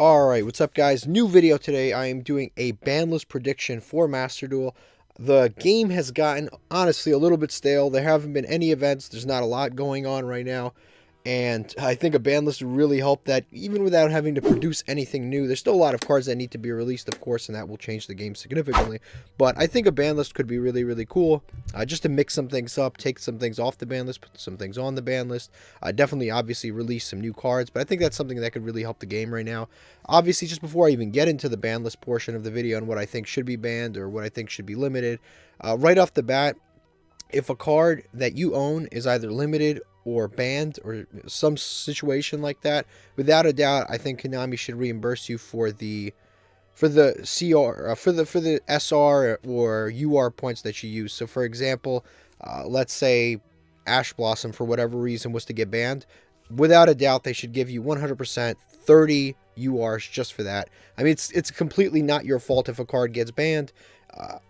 Alright, what's up guys? New video today. I am doing a ban list prediction for Master Duel. The game has gotten, honestly, a little bit stale. There haven't been any events. There's not a lot going on right now. And I think a ban list would really help that, even without having to produce anything new. There's still a lot of cards that need to be released, of course, and that will change the game significantly. But I think a ban list could be really, really cool. Just to mix some things up, take some things off the ban list, put some things on the ban list. Definitely, obviously, release some new cards. But I think that's something that could really help the game right now. Obviously, just before I even get into the ban list portion of the video and what I think should be banned or what I think should be limited, right off the bat, if a card that you own is either limited or banned or some situation like that, without a doubt, I think Konami should reimburse you for the CR for the SR or UR points that you use. So, for example, let's say Ash Blossom for whatever reason was to get banned. Without a doubt, they should give you 100% 30 URs just for that. I mean, it's completely not your fault if a card gets banned.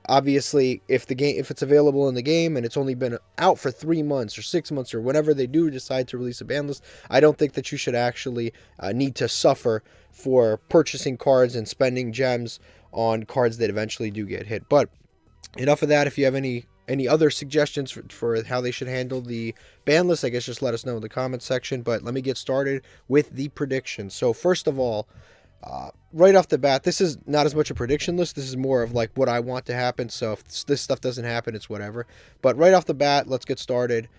Obviously, if it's available in the game and it's only been out for 3 months or 6 months or whenever they do decide to release a ban list, I don't think that you should actually need to suffer for purchasing cards and spending gems on cards that eventually do get hit. But enough of that. If you have any other suggestions for how they should handle the ban list, I guess just let us know in the comments section. But let me get started with the predictions. So first of all, right off the bat, this is not as much a prediction list. This is more of like what I want to happen. So if this stuff doesn't happen, it's whatever. But right off the bat, let's get started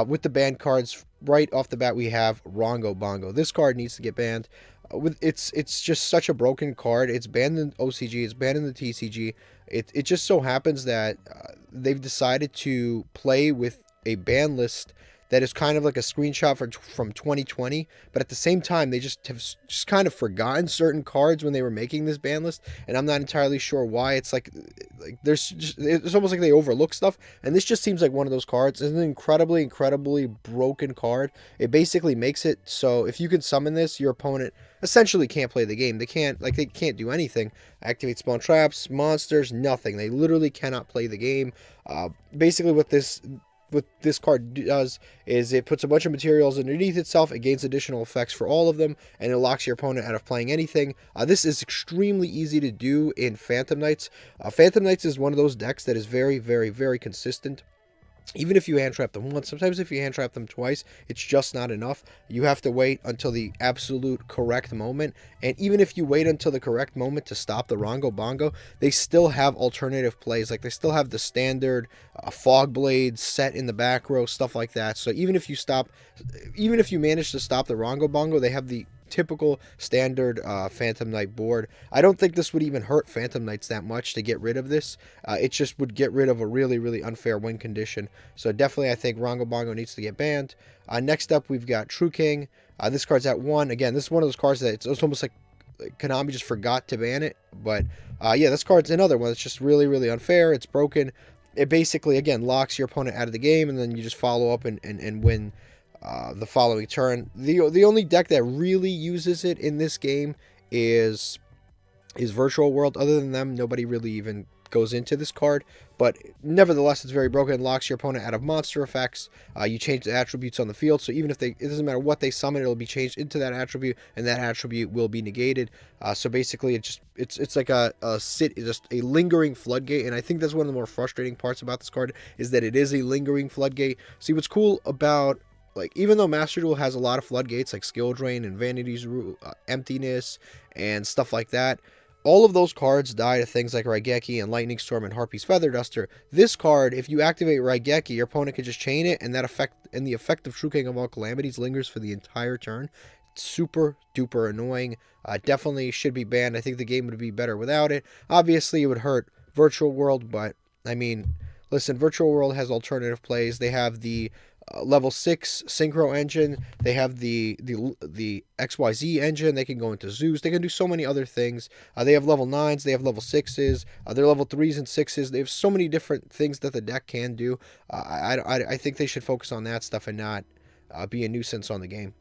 with the banned cards. Right off the bat, we have Rongo Bongo. This card needs to get banned. It's just such a broken card. It's banned in OCG. It's banned in the TCG. It just so happens that they've decided to play with a ban list that is kind of like a screenshot from 2020, but at the same time, they just have kind of forgotten certain cards when they were making this ban list, and I'm not entirely sure why. It's like it's almost like they overlook stuff, and this just seems like one of those cards. It's an incredibly broken card. It basically makes it so if you can summon this, your opponent essentially can't play the game. They can't do anything. Activate spawn traps, monsters, nothing. They literally cannot play the game. Basically, what this card does is it puts a bunch of materials underneath itself. It gains additional effects for all of them, and it locks your opponent out of playing anything. This is extremely easy to do in Phantom Knights. Phantom Knights is one of those decks that is very consistent. Even if you hand trap them once, sometimes if you hand trap them twice, it's just not enough. You have to wait until the absolute correct moment. And even if you wait until the correct moment to stop the Rongo Bongo, they still have alternative plays. Like they still have the standard fog blades set in the back row, stuff like that. So even if you manage to stop the Rongo Bongo, they have the typical standard Phantom Knight board. I don't think this would even hurt Phantom Knights that much to get rid of this. It just would get rid of a really unfair win condition. So definitely I think Rongo Bongo needs to get banned. Next up, we've got True King. This card's at 1. Again, this is one of those cards that it's almost like Konami just forgot to ban it. But yeah, this card's another one. It's just really unfair. It's broken. It basically, again, locks your opponent out of the game, and then you just follow up and win the following turn. The only deck that really uses it in this game is Virtual World. Other than them, nobody really even goes into this card, but nevertheless, it's very broken. It locks your opponent out of monster effects. You change the attributes on the field, so even if it doesn't matter what they summon, it'll be changed into that attribute, and that attribute will be negated. So basically, it's like just a lingering floodgate, and I think that's one of the more frustrating parts about this card is that it is a lingering floodgate. See, what's cool about, like, even though Master Duel has a lot of floodgates like Skill Drain and Vanity's Emptiness and stuff like that, all of those cards die to things like Raigeki and Lightning Storm and Harpy's Feather Duster. This card, if you activate Raigeki, your opponent can just chain it, and the effect of True King of All Calamities lingers for the entire turn. It's super duper annoying. Definitely should be banned. I think the game would be better without it. Obviously, it would hurt Virtual World, but I mean, listen, Virtual World has alternative plays. They have the level 6 synchro engine. They have the XYZ engine. They can go into zoos. They can do so many other things. They have level 9s. They have level 6s. They're level 3s and 6s. They have so many different things that the deck can do. I think they should focus on that stuff and not be a nuisance on the game.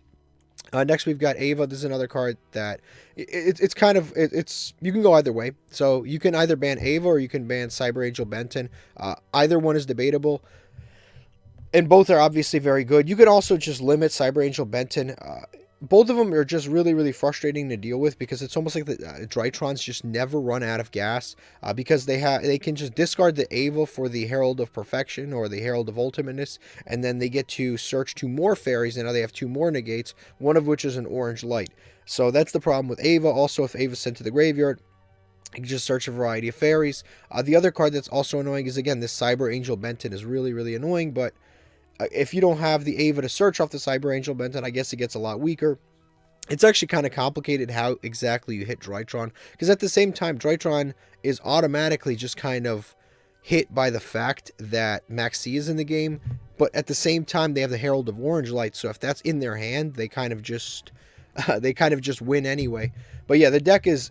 Next, we've got Ava. This is another card that it's kind of you can go either way. So you can either ban Ava or you can ban Cyber Angel Benton. Either one is debatable. And both are obviously very good. You could also just limit Cyber Angel Benton. both of them are just really, really frustrating to deal with because it's almost like the Drytrons just never run out of gas because they can just discard the Ava for the Herald of Perfection or the Herald of Ultimateness, and then they get to search 2 more fairies, and now they have 2 more negates, one of which is an orange light. So that's the problem with Ava. Also, if Ava's sent to the graveyard, you can just search a variety of fairies. The other card that's also annoying is, again, this Cyber Angel Benton is really, really annoying, but if you don't have the Ava to search off the Cyber Angel Benton, I guess it gets a lot weaker. It's actually kind of complicated how exactly you hit Drytron, because at the same time, Drytron is automatically just kind of hit by the fact that Maxi is in the game, but at the same time, they have the Herald of Orange Light, so if that's in their hand, they kind of just win anyway. But yeah, the deck is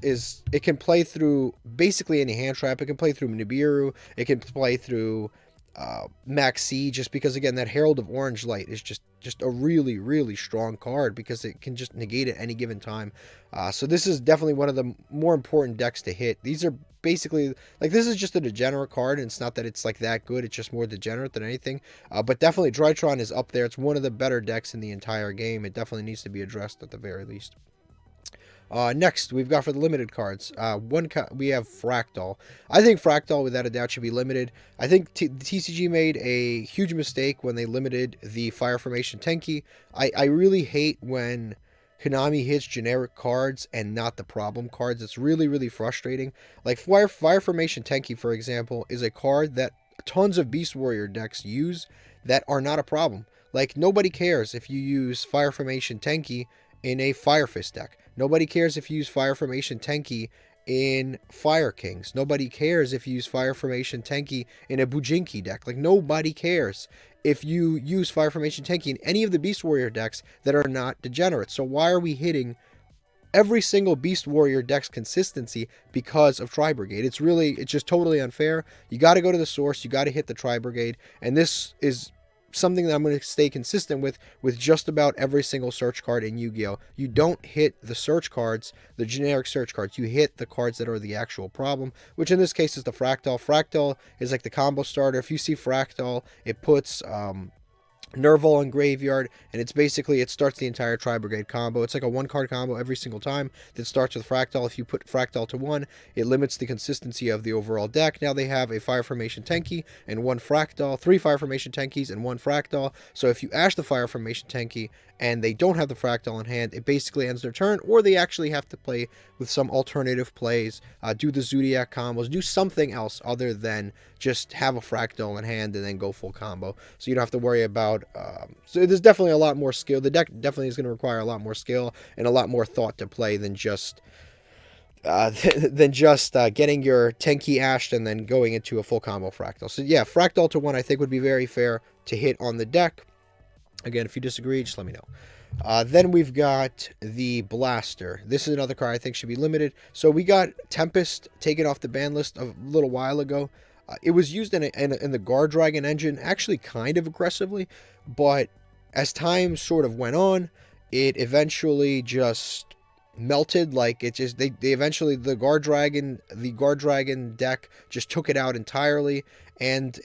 it can play through basically any hand trap. It can play through Nibiru. It can play through Maxi, just because, again, that Herald of Orange Light is just a really, really strong card because it can just negate at any given time. So this is definitely one of the more important decks to hit. These are basically, like, this is just a degenerate card, and it's not that it's like that good, it's just more degenerate than anything. But definitely Drytron is up there. It's one of the better decks in the entire game. It definitely needs to be addressed at the very least. Next, we've got for the limited cards, we have Fractal. I think Fractal, without a doubt, should be limited. I think TCG made a huge mistake when they limited the Fire Formation Tenki. I really hate when Konami hits generic cards and not the problem cards. It's really, really frustrating. Like Fire Formation Tenki, for example, is a card that tons of Beast Warrior decks use that are not a problem. Like, nobody cares if you use Fire Formation Tenki in a Fire Fist deck. Nobody cares if you use Fire Formation Tenki in Fire Kings. Nobody cares if you use Fire Formation Tenki in a Bujinki deck. Like, nobody cares if you use Fire Formation Tenki in any of the Beast Warrior decks that are not degenerate. So why are we hitting every single Beast Warrior deck's consistency because of tri-brigade? It's just totally unfair. You got to go to the source. You got to hit the tri-brigade. And this is something that I'm going to stay consistent with just about every single search card in Yu-Gi-Oh! You don't hit the search cards, the generic search cards. You hit the cards that are the actual problem, which in this case is the Fractal. Fractal is like the combo starter. If you see Fractal, it puts Nerval in graveyard, and it's basically, it starts the entire tri-brigade combo. It's like a 1-card combo every single time that starts with Fractal. If you put Fractal to 1, it limits the consistency of the overall deck. Now they have a Fire Formation Tenki and 1 Fractal, 3 Fire Formation Tenkis and 1 Fractal. So if you ash the Fire Formation Tenki and they don't have the Fractal in hand, it basically ends their turn, or they actually have to play with some alternative plays, do the Zodiac combos, do something else other than just have a Fractal in hand and then go full combo. So you don't have to worry about, so there's definitely a lot more skill. The deck definitely is going to require a lot more skill and a lot more thought to play than just getting your Tenki ashed and then going into a full combo Fractal. So yeah, Fractal to 1 I think would be very fair to hit on the deck. Again, if you disagree, just let me know. Then we've got the Blaster. This is another card I think should be limited. So we got Tempest taken off the ban list a little while ago. It was used in the Guard Dragon engine, actually kind of aggressively, but as time sort of went on, it eventually just melted. Like, it just, they eventually, the Guard Dragon deck just took it out entirely. And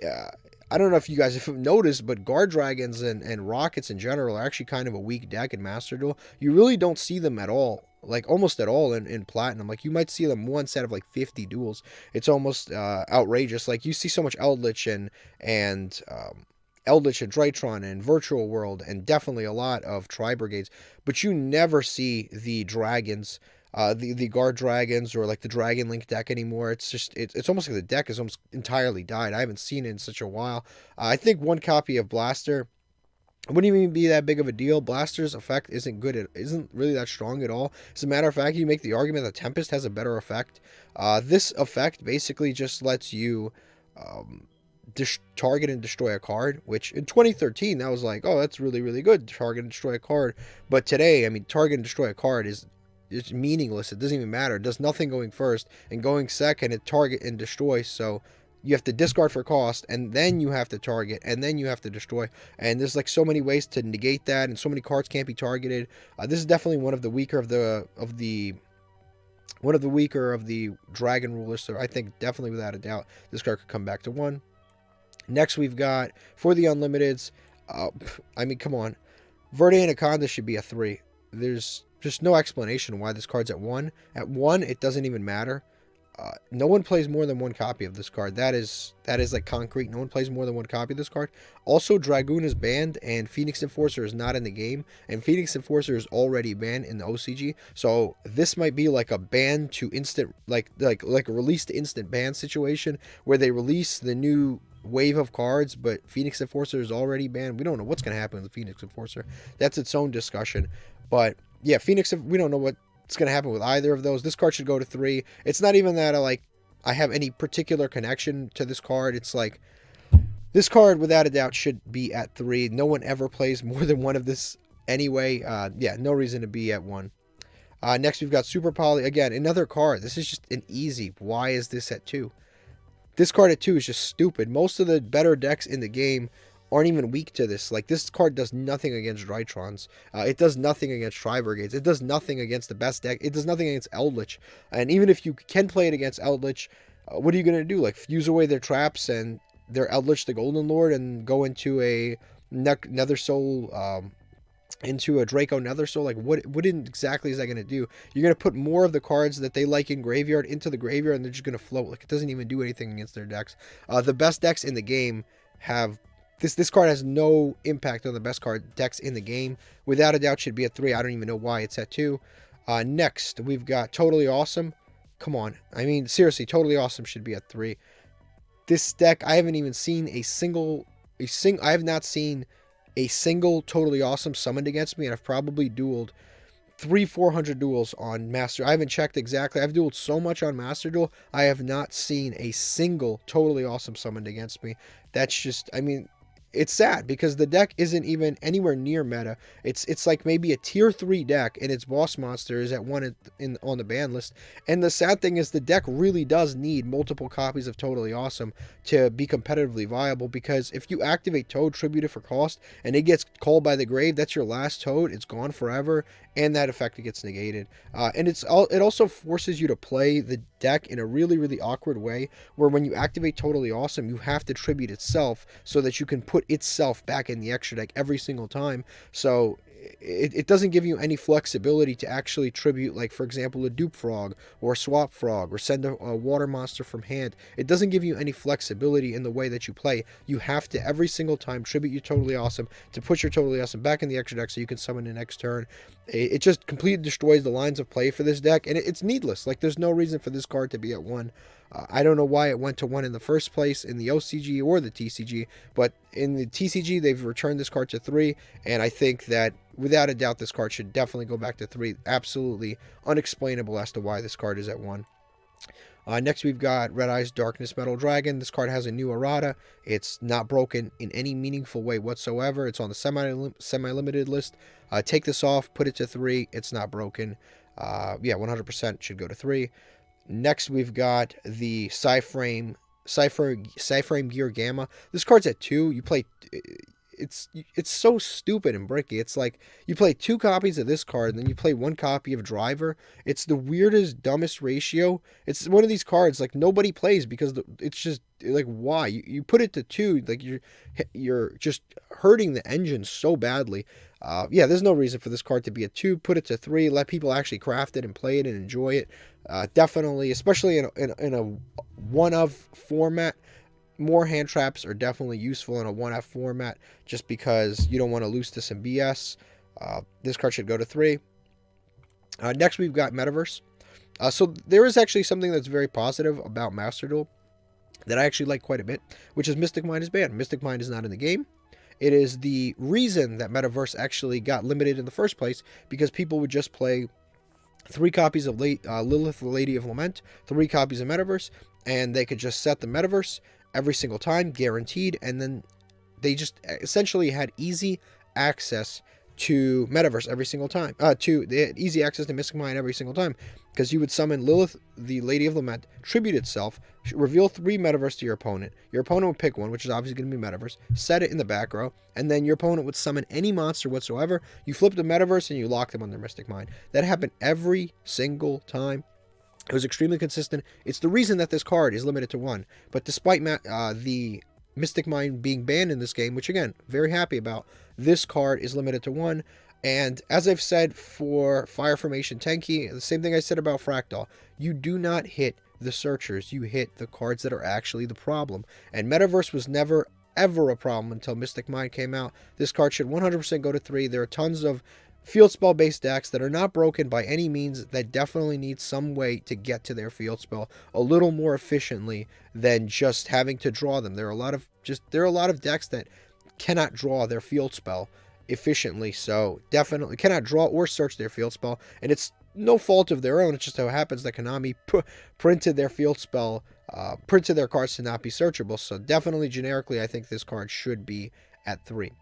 I don't know if you guys have noticed, but Guard Dragons and Rockets in general are actually kind of a weak deck in Master Duel. You really don't see them at all, like almost at all in Platinum. Like, you might see them one set of like 50 duels. It's almost outrageous. Like, you see so much Eldritch and Drytron and Virtual World, and definitely a lot of tri-brigades, but you never see the dragons, the Guard Dragons, or like the Dragon Link deck anymore. It's just, it's almost like the deck is almost entirely died. I haven't seen it in such a while. I think 1 copy of Blaster wouldn't even be that big of a deal. Blaster's effect isn't really that strong at all. As a matter of fact, you make the argument that Tempest has a better effect. This effect basically just lets you target and destroy a card, which in 2013 that was like, oh, that's really, really good, target and destroy a card. But today, I mean, target and destroy a card is meaningless. It doesn't even matter. It does nothing going first, and going second, it target and destroy. So you have to discard for cost, and then you have to target, and then you have to destroy. And there's like so many ways to negate that, and so many cards can't be targeted. This is definitely one of the weaker of the Dragon Rulers. So I think definitely without a doubt this card could come back to 1. Next, we've got, for the Unlimiteds, I mean, come on. Verde Anaconda should be a 3. there's just no explanation why this card's at 1. At 1, it doesn't even matter. No one plays more than one copy of this card. That is like concrete. No one plays more than one copy of this card. Also, Dragoon is banned, and Phoenix Enforcer is not in the game. And Phoenix Enforcer is already banned in the OCG. So this might be like a ban to instant, like a release to instant ban situation, where they release the new wave of cards, but Phoenix Enforcer is already banned. We don't know what's going to happen with Phoenix Enforcer. That's its own discussion. But yeah, Phoenix, we don't know what's going to happen with either of those. This card should go to 3. It's not even that I have any particular connection to this card. It's like, this card without a doubt should be at 3. No one ever plays more than one of this anyway. Yeah, no reason to be at 1. Next we've got Super Poly. Again, another card. This is just an easy. Why is this at 2? This card at 2 is just stupid. Most of the better decks in the game aren't even weak to this. Like, this card does nothing against Drytrons. It does nothing against tri-brigades. It does nothing against the best deck. It does nothing against Eldritch. And even if you can play it against Eldritch, what are you going to do? Like, fuse away their traps and their Eldritch the Golden Lord and go into a Nether Soul, into a Draco Nether Soul? Like, what exactly is that going to do? You're going to put more of the cards that they like in graveyard into the graveyard, and they're just going to float. Like, it doesn't even do anything against their decks. The best decks in the game have... This card has no impact on the best card decks in the game. Without a doubt, should be at 3. I don't even know why it's at 2. Next, we've got Totally Awesome. Come on. I mean, seriously, Totally Awesome should be at 3. This deck, I haven't even seen I have not seen a single Totally Awesome summoned against me, and I've probably dueled 300-400 duels on Master. I haven't checked exactly. I've dueled so much on Master Duel, I have not seen a single Totally Awesome summoned against me. That's just, I mean, it's sad because the deck isn't even anywhere near meta. It's like maybe a tier 3 deck, and its boss monster is at 1 on the ban list. And the sad thing is the deck really does need multiple copies of Totally Awesome to be competitively viable, because if you activate Toad, tribute it for cost, and it gets called by the grave, that's your last Toad. It's gone forever, and that effect gets negated. And it also forces you to play the deck in a really, really awkward way, where when you activate Totally Awesome, you have to tribute itself so that you can put itself back in the extra deck every single time. So it doesn't give you any flexibility to actually tribute, like, for example, a Dupe Frog or a Swap Frog, or send a water monster from hand. It doesn't give you any flexibility in the way that you play. You have to every single time tribute your Totally Awesome to put your Totally Awesome back in the extra deck so you can summon the next turn. It just completely destroys the lines of play for this deck, and it's needless. Like, there's no reason for this card to be at 1. I don't know why it went to 1 in the first place in the OCG or the TCG, but in the TCG, they've returned this card to 3, and I think that without a doubt, this card should definitely go back to 3. Absolutely unexplainable as to why this card is at 1. Next, we've got Red Eyes Darkness Metal Dragon. This card has a new errata. It's not broken in any meaningful way whatsoever. It's on the semi-limited list. Take this off, put it to 3. It's not broken. Yeah, 100% should go to 3. Next, we've got the Cyframe Gear Gamma. This card's at 2. You play... It's so stupid and bricky. It's like you play 2 copies of this card, and then you play 1 copy of Driver. It's the weirdest, dumbest ratio. It's one of these cards like nobody plays because it's just like, why? You put it to 2, like you're just hurting the engine so badly. Yeah, there's no reason for this card to be a 2. Put it to 3. Let people actually craft it and play it and enjoy it. Definitely, especially in a one-of format. More hand traps are definitely useful in a 1F format, just because you don't want to lose to some BS. This card should go to 3. Next, we've got Metaverse. So there is actually something that's very positive about Master Duel that I actually like quite a bit, which is Mystic Mind is banned. Mystic Mind is not in the game. It is the reason that Metaverse actually got limited in the first place, because people would just play 3 copies of Lilith, the Lady of Lament, 3 copies of Metaverse, and they could just set the Metaverse every single time, guaranteed, and then they just essentially had easy access to Metaverse every single time. They had easy access to Mystic Mind every single time, because you would summon Lilith, the Lady of Lament, tribute itself, reveal 3 Metaverse to your opponent. Your opponent would pick one, which is obviously going to be Metaverse, set it in the back row, and then your opponent would summon any monster whatsoever. You flip the Metaverse and you lock them on their Mystic Mind. That happened every single time. It was extremely consistent. It's the reason that this card is limited to 1. But despite the Mystic Mind being banned in this game, which again, very happy about, this card is limited to 1. And as I've said for Fire Formation Tenki, the same thing I said about Fractal, you do not hit the searchers, you hit the cards that are actually the problem. And Metaverse was never ever a problem until Mystic Mind came out. This card should 100% go to 3. There are tons of field spell based decks that are not broken by any means, that definitely need some way to get to their field spell a little more efficiently than just having to draw them. There are a lot of decks that cannot draw their field spell efficiently, so definitely cannot draw or search their field spell, and it's no fault of their own. It just so happens that Konami printed their field spell, printed their cards to not be searchable. So definitely generically, I think this card should be at 3.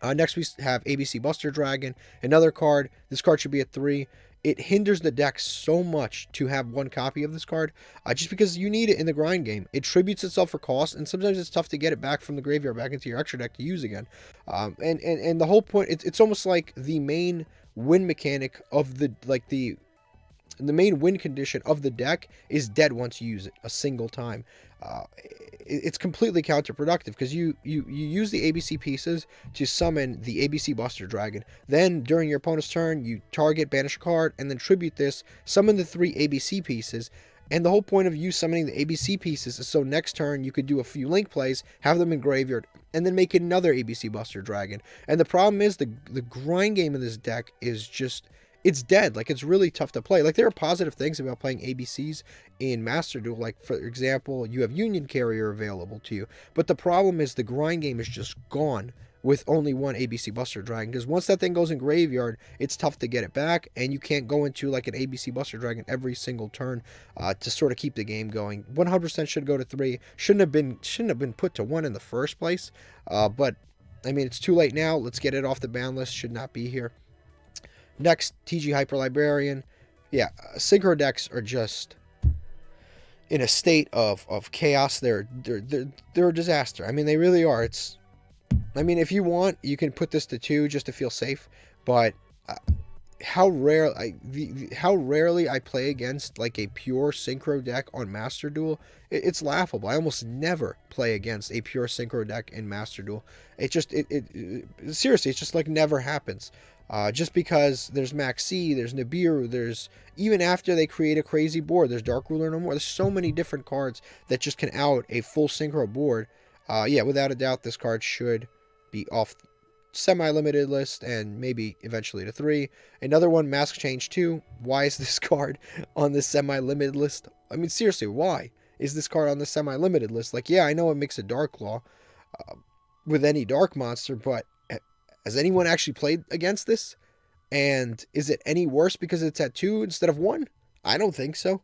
Next we have ABC Buster Dragon, another card. This card should be at 3. It hinders the deck so much to have one copy of this card, just because you need it in the grind game. It tributes itself for cost, and sometimes it's tough to get it back from the graveyard back into your extra deck to use again. And the whole point, it's almost like the main win mechanic of the main win condition of the deck is dead once you use it a single time. It's completely counterproductive, because you use the ABC pieces to summon the ABC Buster Dragon. Then during your opponent's turn, you target, banish a card, and then tribute this, summon the 3 ABC pieces. And the whole point of you summoning the ABC pieces is so next turn you could do a few link plays, have them in graveyard, and then make another ABC Buster Dragon. And the problem is the grind game in this deck is just, it's dead. Like, it's really tough to play. Like, there are positive things about playing ABCs in Master Duel. Like, for example, you have Union Carrier available to you. But the problem is the grind game is just gone with only one ABC Buster Dragon, because once that thing goes in graveyard, it's tough to get it back, and you can't go into like an ABC Buster Dragon every single turn to sort of keep the game going. 100% should go to 3. Shouldn't have been put to 1 in the first place. But I mean, it's too late now. Let's get it off the ban list. Should not be here. Next, TG Hyper Librarian. Yeah, synchro decks are just in a state of chaos. They're a disaster. I mean, they really are. I mean, if you want, you can put this to 2 just to feel safe, but how rarely I play against like a pure synchro deck on Master Duel, it's laughable. I almost never play against a pure synchro deck in Master Duel. Seriously, it's just like never happens. Just because there's Maxi, there's Nibiru, there's, even after they create a crazy board, there's Dark Ruler no more. There's so many different cards that just can out a full synchro board. Yeah, without a doubt, this card should be off semi-limited list, and maybe eventually to 3. Another one, Mask Change 2. Why is this card on the semi-limited list? I mean, seriously, why is this card on the semi-limited list? Like, yeah, I know it makes a Dark Claw with any dark monster, but has anyone actually played against this? And is it any worse because it's at 2 instead of 1? I don't think so.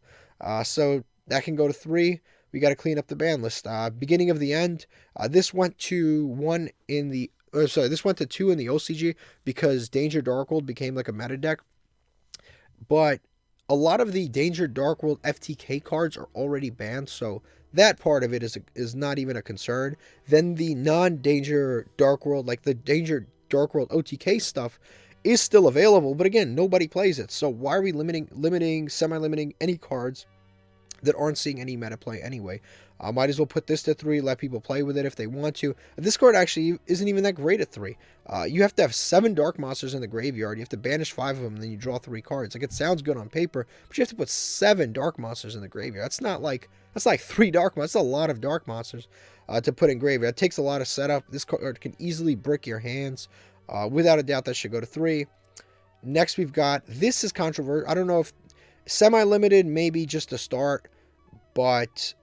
So that can go to 3. We got to clean up the ban list. Beginning of the end. This went to 1 in the... this went to 2 in the OCG because Danger Dark World became like a meta deck. But a lot of the Danger Dark World FTK cards are already banned, so that part of it is not even a concern. Then the non-Danger Dark World, like the Danger Dark World OTK stuff, is still available, but again, nobody plays it. So why are we semi-limiting any cards that aren't seeing any meta play anyway? Might as well put this to 3, let people play with it if they want to. This card actually isn't even that great at 3. You have to have 7 dark monsters in the graveyard. You have to banish 5 of them, and then you draw 3 cards. Like, it sounds good on paper, but you have to put 7 dark monsters in the graveyard. That's like 3 dark monsters. That's a lot of dark monsters to put in graveyard. It takes a lot of setup. This card can easily brick your hands. Without a doubt, that should go to 3. Next, we've got, this is controversial. I don't know if semi-limited, maybe just a start, but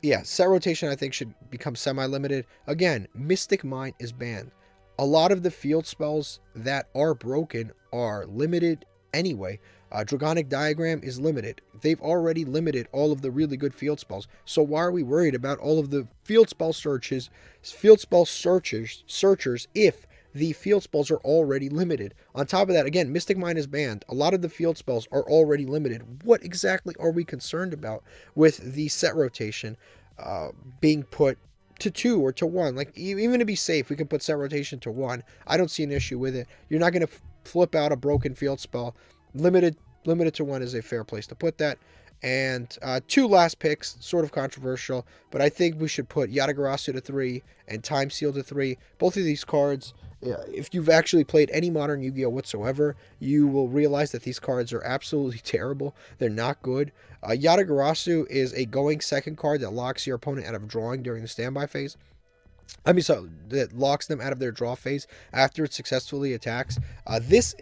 yeah, set rotation I think should become semi-limited. Again, Mystic Mind is banned. A lot of the field spells that are broken are limited anyway. Dragonic Diagram is limited. They've already limited all of the really good field spells. So why are we worried about all of the field spell searchers if the field spells are already limited? On top of that, again, Mystic Mind is banned. A lot of the field spells are already limited. What exactly are we concerned about with the set rotation being put to 2 or to 1? Like, even to be safe, we can put set rotation to 1. I don't see an issue with it. You're not going to flip out a broken field spell. Limited to 1 is a fair place to put that. And 2 last picks, sort of controversial, but I think we should put Yatagarasu to 3 and Time Seal to 3. Both of these cards If you've actually played any modern Yu-Gi-Oh whatsoever, you will realize that these cards are absolutely terrible. They're not good. Yatagarasu is a going second card that locks your opponent out of drawing during the standby phase. So that locks them out of their draw phase after it successfully attacks. This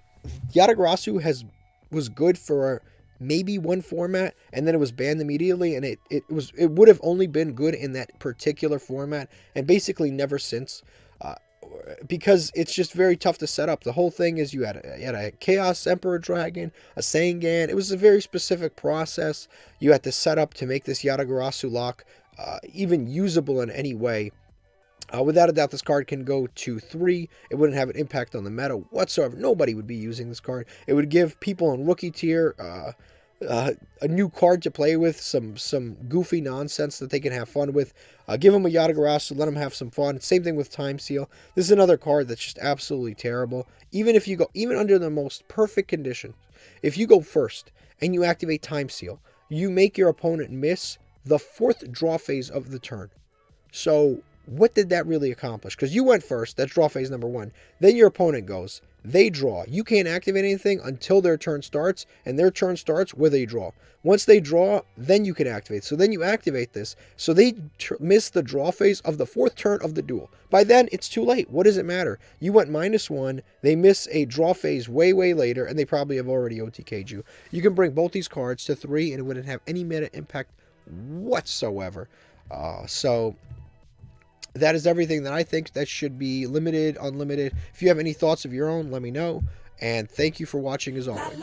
Yatagarasu was good for maybe one format, and then it was banned immediately, and it would have only been good in that particular format, and basically never since. Because it's just very tough to set up. The whole thing is you had a Chaos Emperor Dragon, a Sangan. It was a very specific process you had to set up to make this Yatagarasu lock even usable in any way. Without a doubt, this card can go to 3. It wouldn't have an impact on the meta whatsoever. Nobody would be using this card. It would give people in rookie tier a new card to play with, some goofy nonsense that they can have fun with. Give them a Yatagarasu, let them have some fun. Same thing with Time Seal. This is another card that's just absolutely terrible. Even under the most perfect conditions, if you go first and you activate Time Seal, you make your opponent miss the 4th draw phase of the turn. So what did that really accomplish? Because you went first, that's draw phase number 1. Then your opponent goes. They draw. You can't activate anything until their turn starts, and their turn starts where they draw. Once they draw, then you can activate. So then you activate this. So they miss the draw phase of the 4th turn of the duel. By then, it's too late. What does it matter? You went -1. They miss a draw phase way, way later, and they probably have already OTK'd you. You can bring both these cards to 3, and it wouldn't have any meta impact whatsoever. So that is everything that I think that should be limited, unlimited. If you have any thoughts of your own, let me know. And thank you for watching as always.